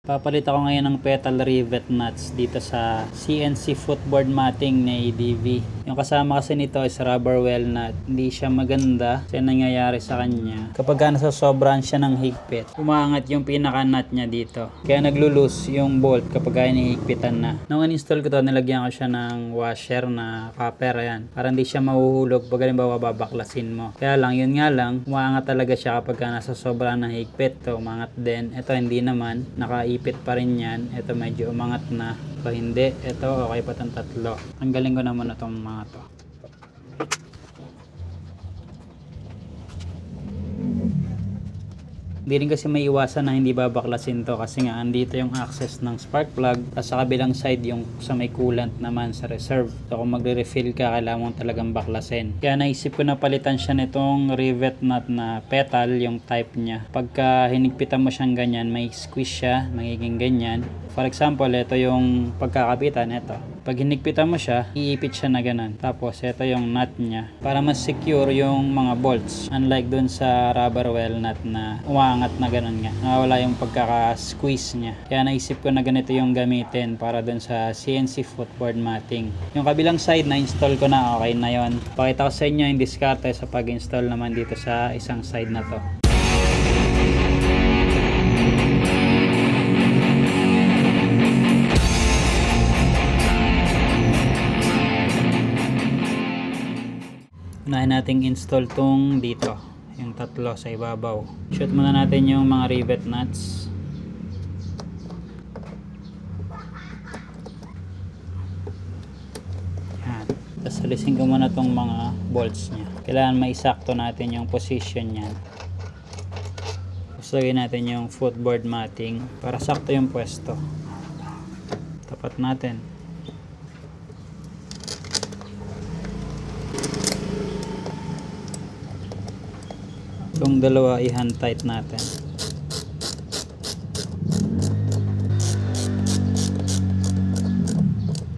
Papalit ako ngayon ng petal rivet nuts dito sa CNC footboard matting ni DV. Yung kasama kasi nito is rubber well nut. Hindi siya maganda kasi nangyayari sa kanya. Kapag nasosobrahan siya ng higpit, umaangat yung pinaka nut niya dito. Kaya naglo-loose yung bolt kapag hinihigpitan na. Nung in-install ko to, nilagyan ko siya ng washer na copper. Ayan. Para hindi siya mahuhulog pag halimbawa babaklasin mo. Kaya lang, yun nga lang, umaangat talaga siya kapag nasosobrahan ng higpit. To, umangat din. Ito hindi naman. Ipit pa rin yan. Ito medyo umangat na. Ito hindi. Ito okay pa itong tatlo. Ang galing ko naman itong mga to. Hindi rin kasi may iwasan na hindi babaklasin to kasi nga andito yung access ng spark plug tapos sa kabilang side yung sa may coolant naman sa reserve. So kung magre-refill ka, kailangan mo talagang baklasin. Kaya naisip ko na palitan siya nitong rivet nut na petal yung type niya. Pagka hinigpitan mo siyang ganyan, may squeeze siya, magiging ganyan. For example, ito yung pagkakapitan, ito. Pag hinigpitan mo siya, iipit siya na ganun. Tapos ito yung nut niya para mas secure yung mga bolts. Unlike dun sa rubber well nut na umaangat na ganun nga. Nawala yung pagkaka-squeeze niya. Kaya naisip ko na ganito yung gamitin para dun sa CNC footboard matting. Yung kabilang side na install ko na, okay na yon. Pakita ko sa inyo yung diskarte sa pag-install naman dito sa isang side na to. Unahin nating install tong dito, yung tatlo sa ibabaw. Shoot muna natin yung mga rivet nuts. Yan. Tapos alisin ko muna tong mga bolts nya. Kailangan maisakto natin yung position niyan. Tapos lagyan natin yung footboard matting para sakto yung pwesto. Tapat natin. Itong dalawa i-hand tight natin.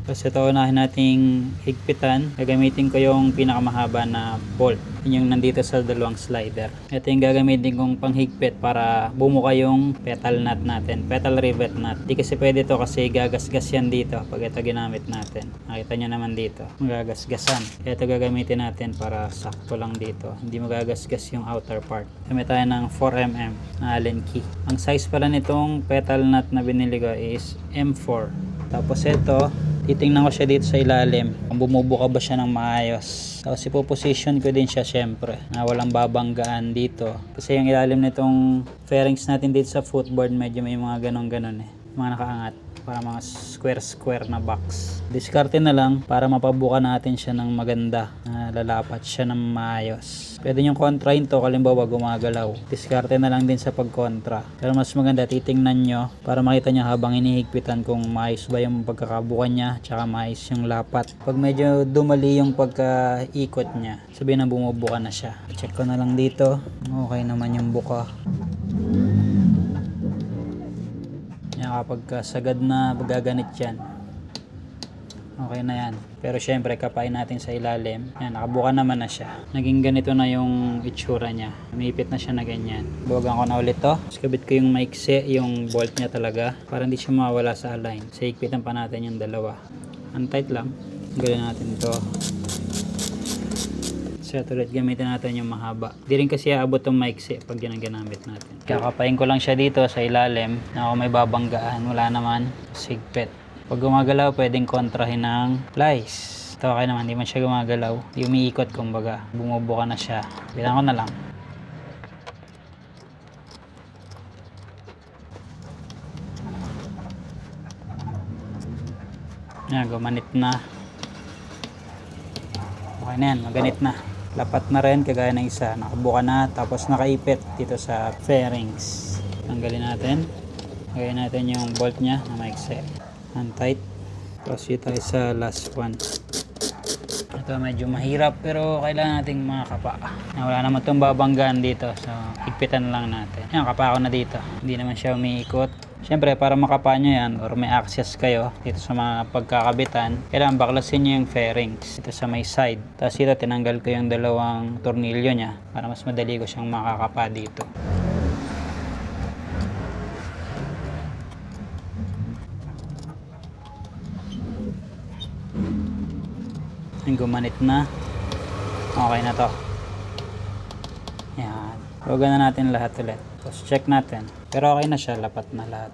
Tapos ito unahin nating higpitan. Gagamitin ko yung pinakamahaba na bolt. Yun yung nandito sa dalawang slider. Ito yung gagamitin kong panghigpit para bumuka yung petal nut natin. Petal rivet nut. Di kasi pwede to kasi gagasgas yan dito pag ito ginamit natin. Nakita nyo naman dito. Magagasgasan. Kaya ito gagamitin natin para sakto lang dito. Hindi magagasgas yung outer part. Gamit tayo ng 4mm na Allen key. Ang size pala nitong petal nut na binili ko is M4. Tapos ito, titingnan ko siya dito sa ilalim kung bumubuka ba siya ng maayos. Tapos ipoposition ko din siya syempre na walang babanggaan dito kasi yung ilalim nitong fairings natin dito sa footboard medyo may mga ganon mga nakaangat para mga square na box. Diskarte na lang para mapabuka natin siya ng maganda na lalapat siya ng maayos. Pwede yung kontrahin to kalimbawa gumagalaw. Diskarte na lang din sa pagkontra. Pero mas maganda titingnan nyo para makita nyo habang inihigpitan kung maayos ba yung pagkakabuka niya tsaka maayos yung lapat. Pag medyo dumali yung pagkaikot niya, sabihin na bumubuka na siya. Check ko na lang dito. Okay naman yung buka. Yan, kapag sagad na gaganit yan, okay na yan. Pero syempre kapain natin sa ilalim. Yan, nakabuka naman na siya. Naging ganito na yung itsura niya. Umipit na siya na ganyan. Buwagan ko na ulit to. Tapos kabit ko yung maiksi, yung bolt niya talaga para hindi siya mawala sa align. So higpitan pa natin yung dalawa. Untight lang. Gawin natin to. So ulit gamitin natin yung mahaba. Di rin kasi aabot yung maiksi pag ginagamit natin. Kakapain ko lang siya dito sa ilalim na kung may babanggaan. Wala naman. Sigpit. Pag gumagalaw, pwedeng kontrahin ng plies. Ito okay naman. Di man siya gumagalaw. Di umiikot kumbaga. Bumubuka na siya. Bilang ko na lang. Yan, gumanit na. Okay na yan. Maganit na. Lapat na rin kagaya ng isa. Nakabuka na tapos nakaipit dito sa fairings. Tanggalin natin. Lagay natin yung bolt nya na maiksi. Untight. Tapos dito tayo sa last one. Ito medyo mahirap pero kailangan nating makapa. Wala naman itong babanggaan dito. So higpitan lang natin. Yan, kapa ako na dito. Hindi naman siya umiikot. Siyempre, para makapa nyo yan or may access kayo dito sa mga pagkakabitan, kailangan baklasin nyo yung fairings dito sa may side. Tapos dito, tinanggal ko yung dalawang tornilyo nya para mas madali ko siyang makakapa dito. Gumanit na. Okay na to. Yan. Huwag na natin lahat ulit. Tapos check natin. Pero okay na siya. Lapat na lahat.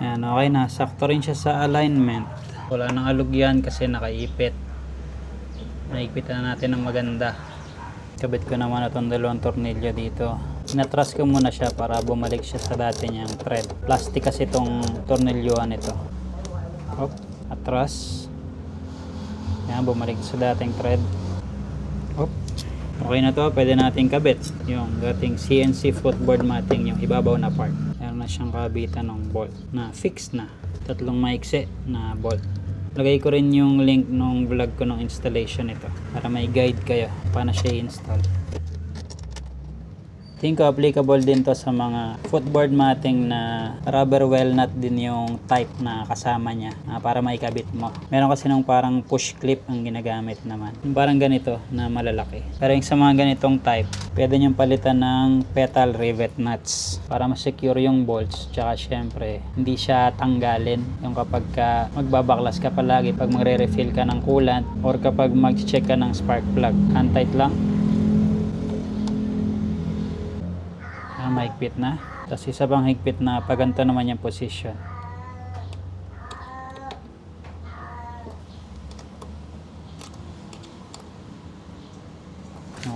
Yan. Okay na. Sakto rin siya sa alignment. Wala nang alog yan kasi nakaipit. Naigpitan na natin ng maganda. Kabit ko naman itong dalawang tornilyo dito. Inatras ko muna siya para bumalik siya sa dati niyang thread. Plastic kasi itong tornilyuhan ito. Hop, atras. Yan, bumalik sa dating thread. Hop. Okay na to, pwede nating kabit yung dating CNC footboard matting, yung ibabaw na part. Meron na siyang kabitan ng bolt na fixed na. Tatlong maiksi na bolt. Lagay ko rin yung link nung vlog ko ng installation ito para may guide kayo paano siya i-install. Think ko applicable din to sa mga footboard matting na rubber well nut din yung type na kasama niya para maikabit mo. Meron kasi nung parang push clip ang ginagamit naman. Yung parang ganito na malalaki. Pero yung sa mga ganitong type, pwede niyong palitan ng petal rivet nuts para ma-secure yung bolts. Tsaka syempre, hindi siya tanggalin yung kapag magbabaklas ka palagi pag magre-refill ka ng coolant or kapag mag-check ka ng spark plug. Hand tight lang. Mahigpit na. Tapos isa pang higpit na paganto naman yung position.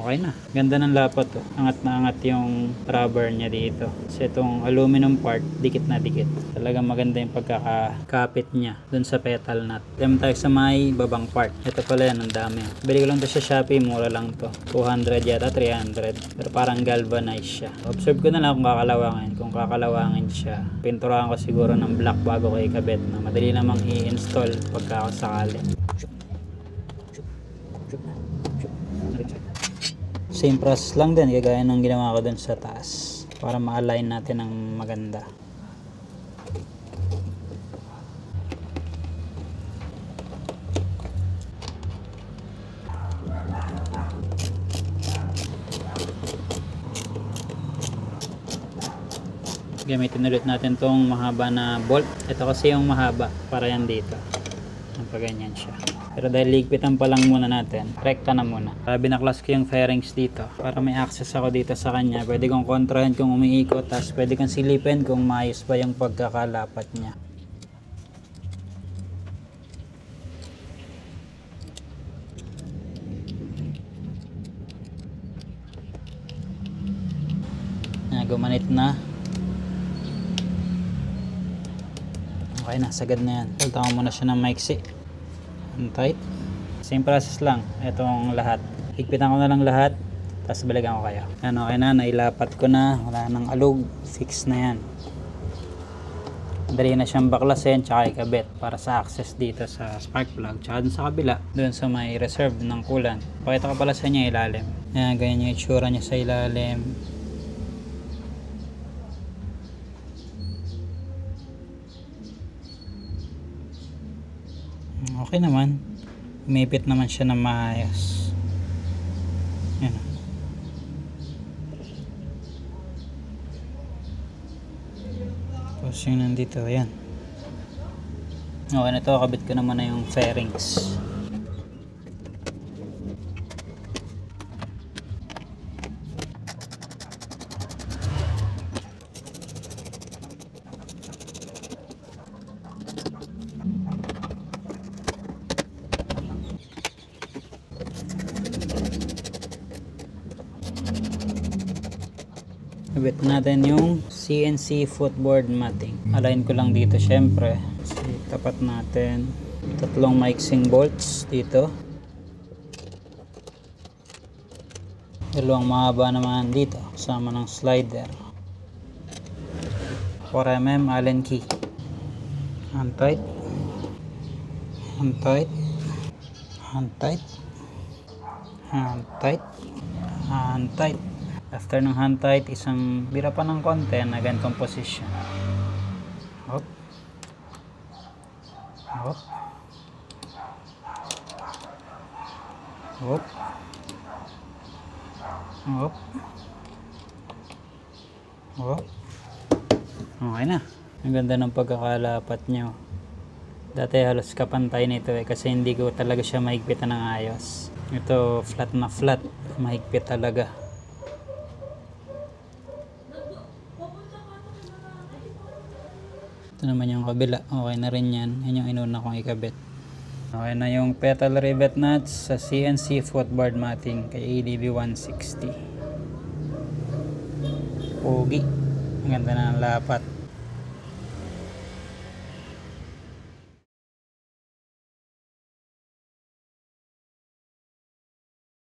Okay na. Ganda ng lapat to. Angat na angat yung rubber niya dito. Kasi itong aluminum part, dikit na dikit. Talagang maganda yung pagkakapit niya dun sa petal nut. Then tayo sa may babang part. Ito pala yan, ang dami. Bili ko lang to sa Shopee, mura lang to. 200 yata, 300. Pero parang galvanized siya. Observe ko na lang kung kakalawangin. Kung kakalawangin siya, pinturahan ko siguro ng black bago ko ikabit na madali namang i-install pagka sakali. Same process lang din, kagaya ng ginawa ko dun sa taas para ma-align natin ng maganda. Gamitin ulit natin tong mahaba na bolt. Ito kasi yung mahaba para yan dito. Ganyan siya. Pero dahil ligpitan pa lang muna natin, rekta na muna. Binaklas ko yung fairings dito para may access ako dito sa kanya. Pwede kong kontrahin kung umiikot, tapos pwede kong silipin kung maayos ba yung pagkakalapat niya. Gumanit na. Okay na, sagad na yan. Pagtama muna siya ng maiksi. Tight. Same process lang. Itong lahat. Higpitan ko na lang lahat. Tapos balikan ko kayo. Yan, okay na. Nailapat ko na. Wala nang alog. Fix na yan. Dali na siyang baklasin. Tsaka ikabit. Para sa access dito sa spark plug. Tsaka dun sa kabila. Dun sa may reserve ng coolant. Pakita ko pala sa inyo ilalim. Yan. Ganyan yung itsura niya sa ilalim. Okay naman. Umipit naman siya ng maayos. Yan. Tapos yung nandito, ayan. Okay na to, kabit ko naman na yung fairings. Kabit natin yung CNC footboard matting. Align ko lang dito syempre. Tapat natin. Tatlong mixing bolts dito. Dalawang mahaba naman dito. Kasama ng slider. 4mm Allen key. Hand tight. Hand tight. Hand tight. Hand tight. Hand tight. After ng hand tight, isang bira pa ng konti na ganitong position. Hop. Hop. Hop. Hop. Oh. Okay na. Ang ganda ng pagkakalapat nyo. Dati halos kapantay nito kasi hindi ko talaga siya mahigpitan ng ayos. Ito flat na flat. Mahigpit talaga. Ito naman yung kabila. Okay na rin yan. Yan yung inuna kong ikabit. Okay na yung petal rivet nuts sa CNC footboard matting kay ADB 160. Pogi. Ang ganda na ng lapat.